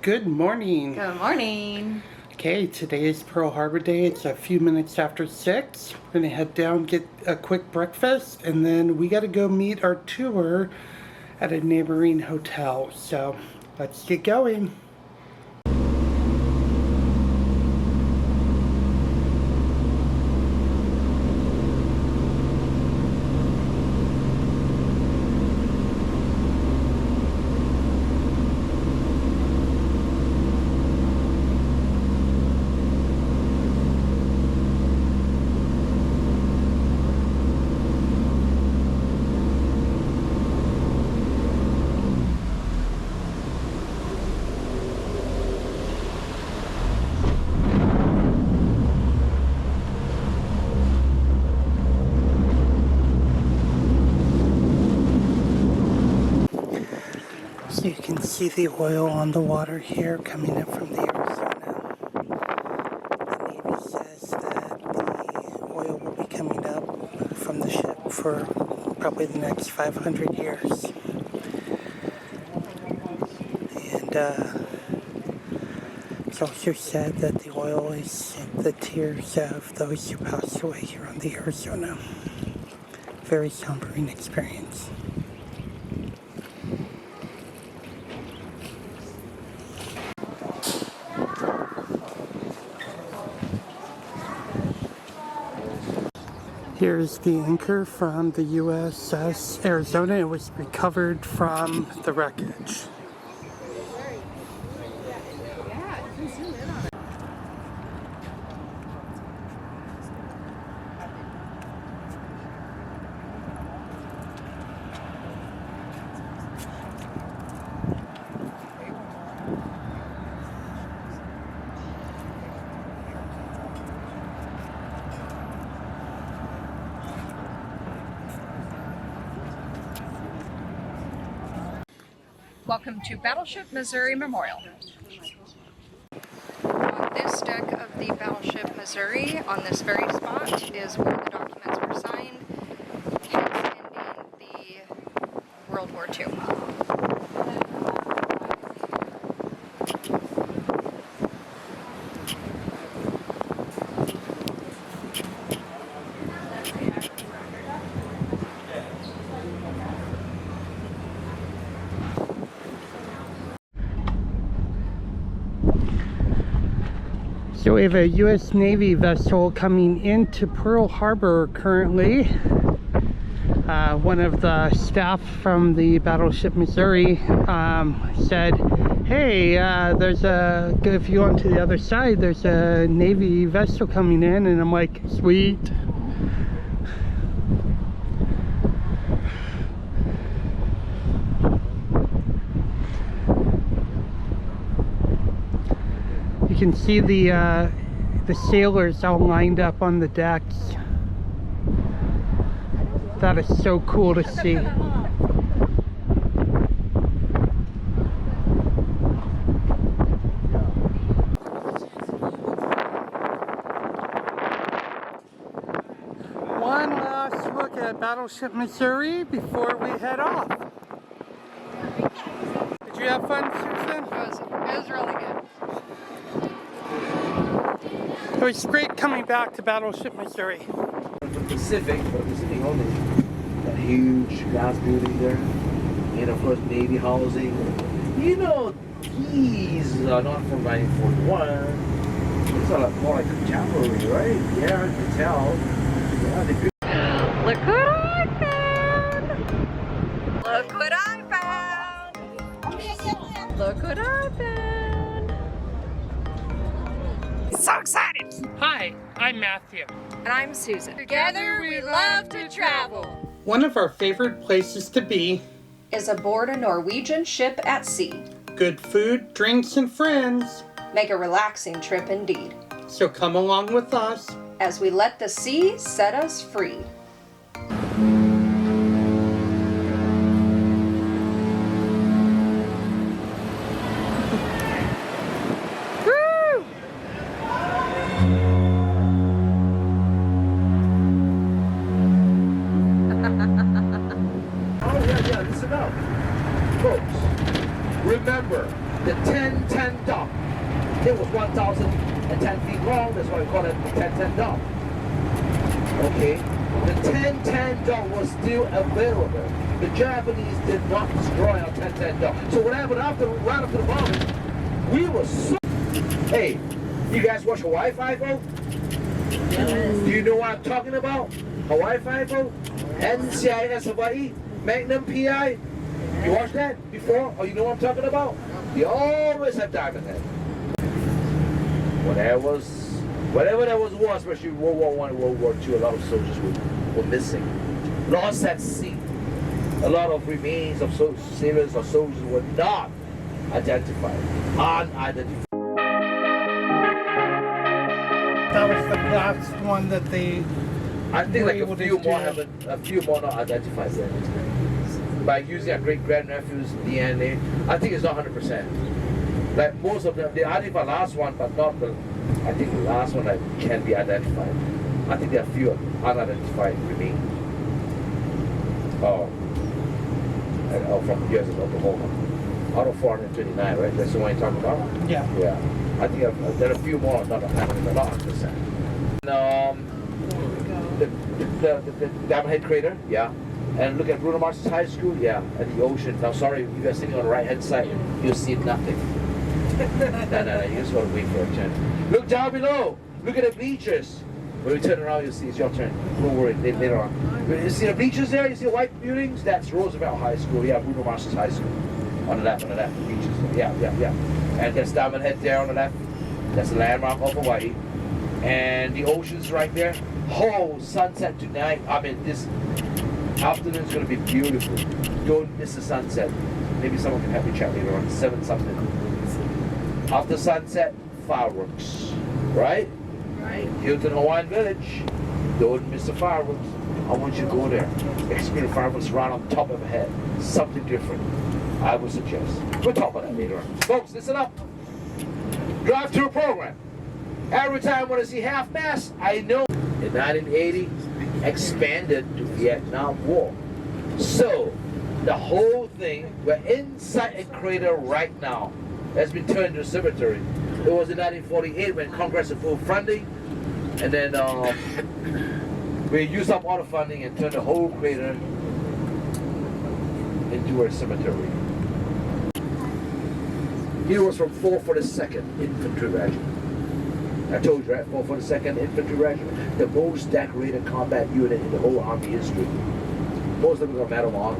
Good morning. Good morning. Okay, today is Pearl Harbor Day. It's a few minutes after 6. We're gonna head down, get a quick breakfast, and then we gotta go meet our tour at a neighboring hotel. So let's get going. So you can see the oil on the water here coming up from the Arizona. The Navy says that the oil will be coming up from the ship for probably the next 500 years. And it's also said that the oil is the tears of those who passed away here on the Arizona. Very sombering experience. Here's the anchor from the USS Arizona. It was recovered from the wreckage. Welcome to Battleship Missouri Memorial. On this deck of the Battleship Missouri, on this very spot, is where the documents were signed, hence ending the World War II. So we have a U.S. Navy vessel coming into Pearl Harbor currently. One of the staff from the Battleship Missouri said, hey, if you go on to the other side, there's a Navy vessel coming in. And I'm like, sweet. You can see the sailors all lined up on the decks. That is so cool to see. One last look at Battleship Missouri before we head off. Did you have fun, Susan? It was really good. It was great coming back to Battleship Missouri. The Pacific, but we're sitting on that huge glass building there, and of course Navy housing. You know, these are not from 1941. These are more like contemporary, right? Yeah, I can tell. Yeah, they could. Look what I found! Look what I found! Look what I found! So excited! Hi, I'm Matthew. And I'm Susan. Together we love to travel. One of our favorite places to be Is aboard a Norwegian ship at sea. good food, drinks, and friends. Make a relaxing trip indeed, So come along with us. as we let the sea set us free. Remember, the 1010 dock. It was 1,010 feet long, that's why we call it the 1010 dock. Okay, the 1010 dock was still available. The Japanese did not destroy our 1010 dock. So what happened right after the bombing, we were so... Hey, you guys watch Hawaii Five-0? Yes. Do you know what I'm talking about? Hawaii Five-0? NCIS Hawaii? Magnum PI? You watched that before? Or you know what I'm talking about? They always have diamond head. Whatever that was war, especially World War I and World War II, a lot of soldiers were missing. Lost at sea. A lot of remains of sailors or soldiers were not identified. Unidentified. That was the last one that they... I think like a few more not identified then. By using a great grandnephew's DNA, I think it's not 100%. Like most of them, they identified the last one, but not the. I think the last one that can be identified. I think there are a few unidentified remains. From years of Oklahoma, out of 429, right? That's the one you're talking about. Yeah. Yeah. I think there are a few more, not 100%. The Diamond Head crater, yeah. And look at Bruno Mars's high school, yeah. And the ocean. Now, sorry, you guys sitting on the right hand side, you'll see nothing. No, you just want to wait for a turn. Look down below. Look at the bleachers. When we turn around, you'll see it's your turn. Don't worry, later on. You see the bleachers there? You see the white buildings? That's Roosevelt High School. Yeah, Bruno Mars's high school. On the left, the bleachers. Yeah. And there's Diamond Head there on the left. That's the landmark of Hawaii. And the ocean's right there. Oh, sunset tonight. I mean, this afternoon's going to be beautiful. Don't miss the sunset. Maybe someone can help me chat later on. 7 something. After sunset, fireworks. Right? Right. Hilton Hawaiian Village. Don't miss the fireworks. I want you to go there. Experience fireworks right on top of the head. Something different. I would suggest. We'll talk about that later on. Folks, listen up. Drive-through program. Every time when I see half-mast, I know. In 1980, expanded to Vietnam War. So, the whole thing, we're inside a crater right now. Has been turned into a cemetery. It was in 1948 when Congress approved funding, and then we used up all the funding and turned the whole crater into a cemetery. He was from 442nd Infantry Regiment. I told you, right? 442nd Infantry Regiment, the most decorated combat unit in the whole Army history. Most of them got Medal of Honor.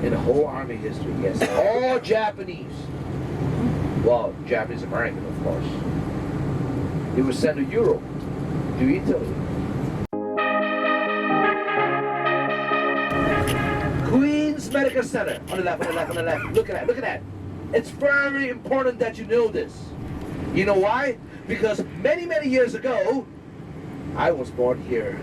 In the whole Army history, yes. All Japanese. Well, Japanese American, of course. They were sent to Europe, to Italy. Queen's Medical Center. On the left. Look at that. It's very important that you know this. You know why? Because many years ago, I was born here.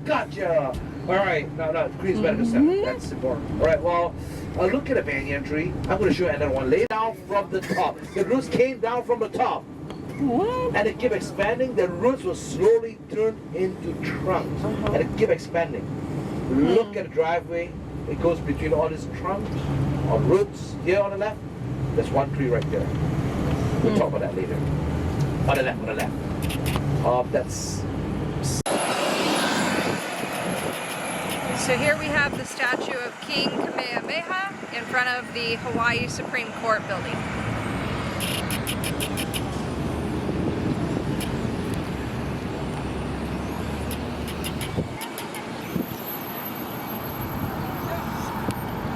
Gotcha. All right, no, Queen's Medical Center. That's important. All right, well, look at a banyan tree. I'm going to show you another one. Lay down from the top. The roots came down from the top. And it kept expanding. The roots will slowly turn into trunks. And it kept expanding. Look at the driveway. It goes between all these trunks or roots here on the left. There's one tree right there. We'll talk about that later. On the left. That's... So here we have the statue of King Kamehameha in front of the Hawaii Supreme Court building.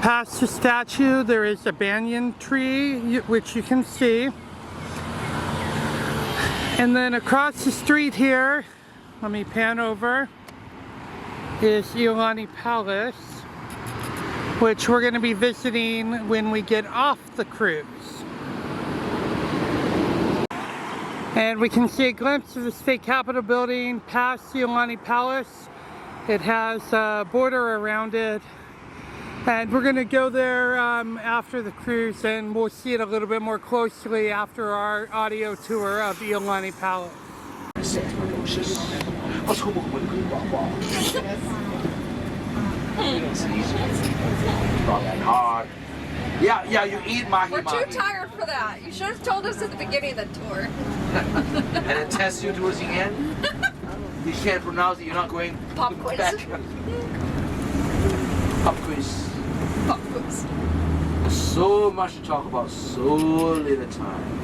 Past the statue, there is a banyan tree, which you can see. And then across the street here, let me pan over, is Iolani Palace, which we're going to be visiting when we get off the cruise. And we can see a glimpse of the state capitol building past Iolani Palace. It has a border around it. And we're going to go there after the cruise, and we'll see it a little bit more closely after our audio tour of Iolani Palace. Not that hard. Yeah, you eat mahi We're mahi. too tired for that. You should have told us at the beginning of the tour. And it tests you towards the end. You can't pronounce it, you're not going Pop quiz. back. Pop quiz. Pop quiz. So much to talk about, so little time.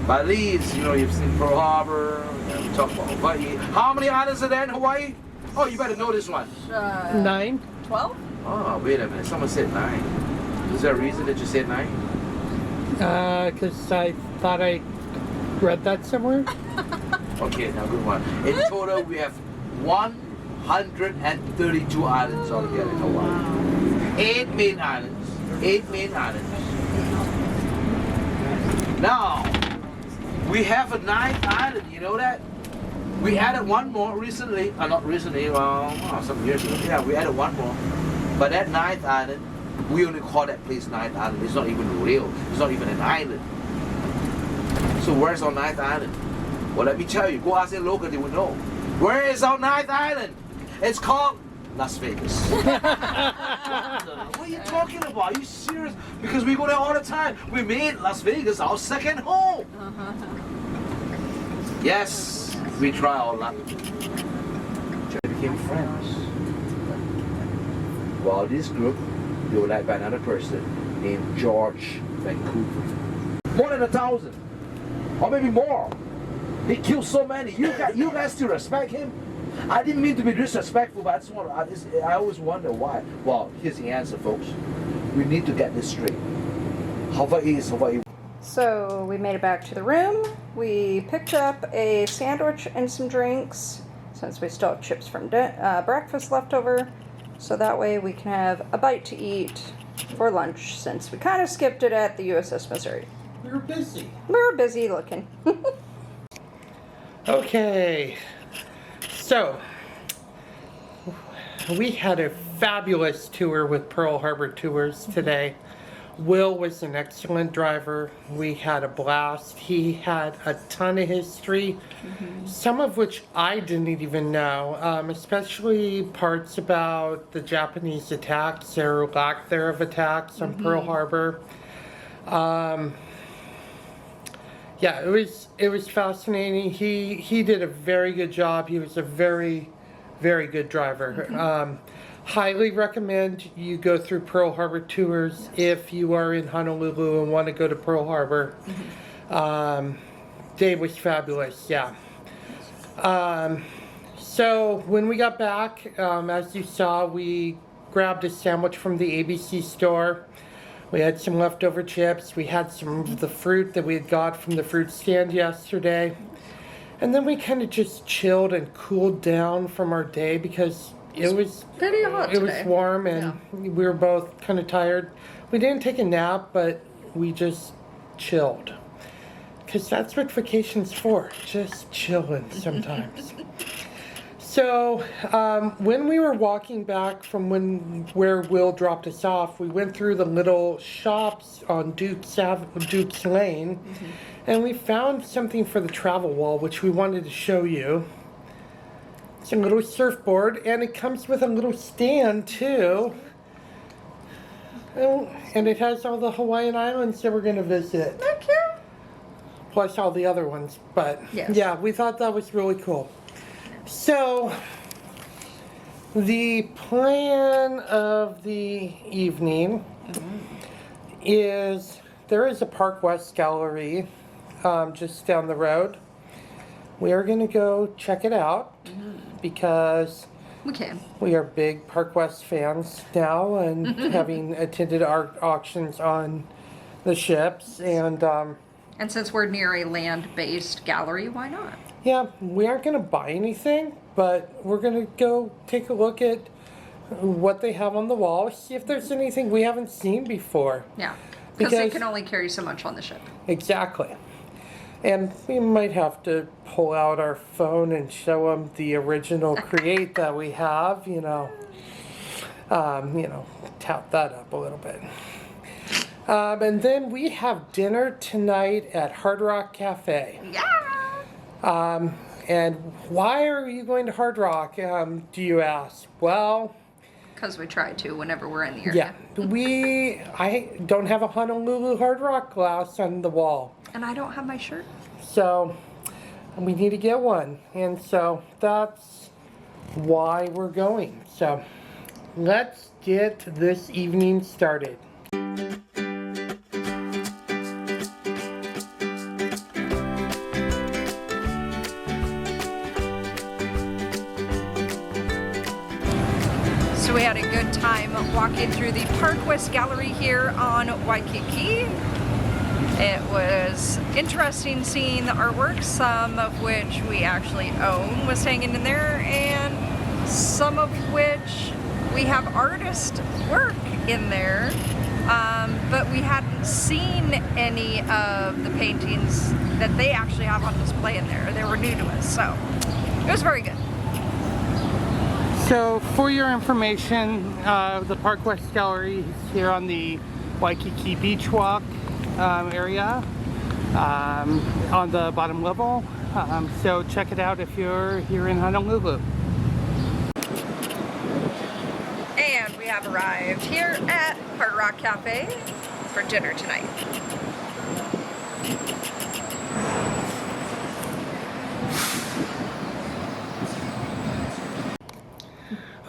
But at least, you know, you've seen Pearl Harbor, we talked about Hawaii. How many islands are there in Hawaii? Oh, you better know this one. 9. 12? Oh, wait a minute, someone said 9. Is there a reason that you said 9? Because I thought I read that somewhere. Okay, now good one. In total, we have 132 islands altogether in Hawaii. 8 main islands. 8 main islands. Now, we have a 9th island, you know that? We added one more recently, not recently, some years ago. Yeah, we added one more. But that 9th island, we only call that place 9th island. It's not even real. It's not even an island. So where's our 9th island? Well, let me tell you. Go ask a local, they will know. Where is our 9th island? It's called Las Vegas. What are you talking about? Are you serious? Because we go there all the time. We made Las Vegas our second home. Yes, we try our luck. We became friends. Well, this group, they were led by another person named George Vancouver. More than 1,000, or maybe more. He killed so many. You guys still respect him? I didn't mean to be disrespectful, but I always wonder why. Well, here's the answer, folks. We need to get this straight. Hawaii is Hawaii. So we made it back to the room. We picked up a sandwich and some drinks, since we still have chips from breakfast left over. So that way we can have a bite to eat for lunch, since we kind of skipped it at the USS Missouri. We were busy. We were busy looking. Okay, so we had a fabulous tour with Pearl Harbor Tours today. Will was an excellent driver. We had a blast. He had a ton of history, some of which I didn't even know, especially parts about the Japanese attacks or lack thereof attacks on Pearl Harbor. Yeah, it was fascinating. He did a very good job. He was a very, very good driver. Highly recommend you go through Pearl Harbor Tours if you are in Honolulu and want to go to Pearl Harbor. Day was fabulous, yeah. So when we got back, as you saw, we grabbed a sandwich from the ABC store. We had some leftover chips. We had some of the fruit that we had got from the fruit stand yesterday. And then we kind of just chilled and cooled down from our day because it was pretty hot it was today. warm and we were both kind of tired. We didn't take a nap, but we just chilled. Because that's what vacation's for, just chilling sometimes. So when we were walking back from where Will dropped us off, we went through the little shops on Duke's Lane, and we found something for the travel wall, which we wanted to show you. It's a little surfboard, and it comes with a little stand too. Oh, and it has all the Hawaiian islands that we're going to visit. Thank you. Plus all the other ones, but Yes. yeah, we thought that was really cool. So, the plan of the evening is there is a Park West gallery just down the road. We are going to go check it out because We can. we are big Park West fans now and having attended art auctions on the ships and And since we're near a land-based gallery, why not? yeah, we aren't going to buy anything, but we're going to go take a look at what they have on the wall, see if there's anything we haven't seen before. Yeah. Because they Because- can only carry so much on the ship. Exactly. And we might have to pull out our phone and show them the original Create that we have, tout that up a little bit. And then we have dinner tonight at Hard Rock Cafe. Yeah. And why are you going to Hard Rock, do you ask? Well, Because we try to whenever we're in the area. Yeah, I don't have a Honolulu Hard Rock glass on the wall. And I don't have my shirt. So we need to get one. And so that's why we're going. So let's get this evening started. So we had a good time walking through the Park West Gallery here on Waikiki. It was interesting seeing the artwork, some of which we actually own was hanging in there, and some of which we have artist work in there, but we hadn't seen any of the paintings that they actually have on display in there. They were new to us, so it was very good. So for your information, the Park West Gallery is here on the Waikiki Beach Walk area on the bottom level. So check it out if you're here in Honolulu. And we have arrived here at Hard Rock Cafe for dinner tonight.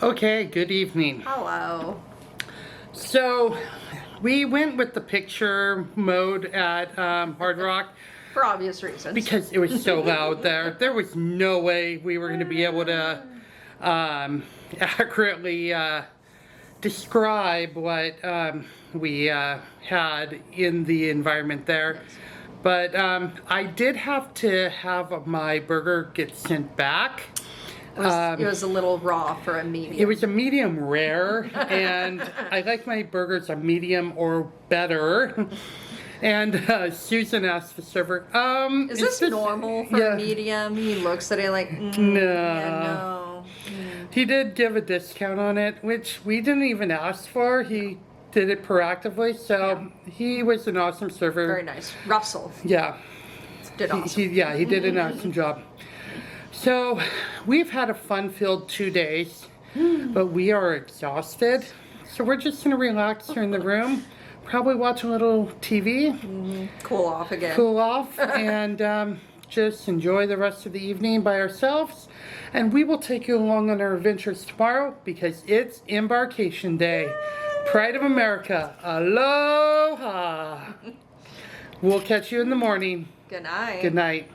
Okay, good evening. Hello. So we went with the picture mode at Hard Rock For obvious reasons. because it was so loud there. There was no way we were going to be able to accurately describe what we had in the environment there. Yes. But I did have to have my burger get sent back. It was a little raw for a medium. It was a medium rare, and I like my burgers a medium or better. And Susan asked the server, Is this normal for yeah. a medium? He looks at it like, No. yeah, no. He did give a discount on it, which we didn't even ask for. He did it proactively, so he was an awesome server. Very nice. Russell Yeah. did awesome. He did an awesome job. So we've had a fun-filled 2 days, but we are exhausted. So we're just gonna relax here in the room, probably watch a little TV, Cool off again. cool off, and just enjoy the rest of the evening by ourselves. And we will take you along on our adventures tomorrow because it's embarkation day. Pride of America. Aloha. We'll catch you in the morning. Good night. Good night.